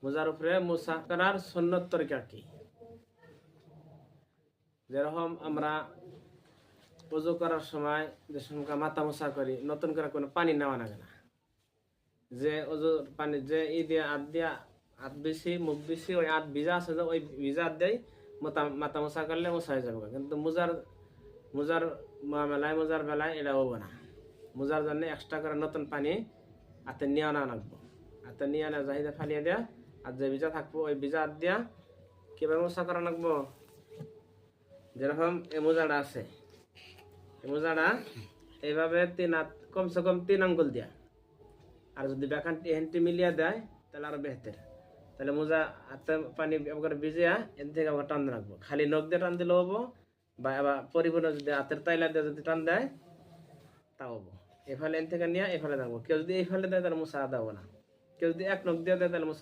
মোজার উপরে মুসা করার সুন্নত তরিকা কি? যেরকম আমরা ওযু করার সময় যে সময় মাথা মোছা করি, নতুন করে কোনো পানি নেওয়া লাগে না। যে ওযু পানি যে হাত বেশি মুখ বেশি ওই হাত ভিজা আছে, যে ওই ভিজা হাত দিয়ে মাথা মোছা করলে মোছা হয়ে যাবে। কিন্তু মোজার বেলায় এটা হবো না। মোজার জন্য এক্সট্রা করে নতুন পানি হাতে নিয়ে আনা লাগবো। হাতে নিয়ে আনা জাহিদা ফালিয়ে দেয়া, আর যে ভিজা থাকবো ওই ভিজা হাত দিয়া কিভাবে মোছা করা লাগবো? যেরকম এই মোজাটা আছে, এই মোজাটা এইভাবে কমসে কম 3 আঙ্গুল দিয়া, আর যদি বেকানটি হেনটি মিলিয়ে দেয় তাহলে আরো বেহতের। তাহলে মোজা হাতে পানি করে ভিজিয়া এর থেকে আবার টান রাখবো। খালি নখ দিয়ে টান দিলে হবো, বা আবার পরিপূর্ণ যদি হাতের তাইলা দিয়ে যদি টান দেয় তা হবো। এফালে এন থেকে নিয়ে এফালে থাকবো। কেউ যদি এই ফালে দেয় তাহলে মোছা দেবো না। কেউ যদি এক নখ দিয়ে দেয় তাহলে মোছা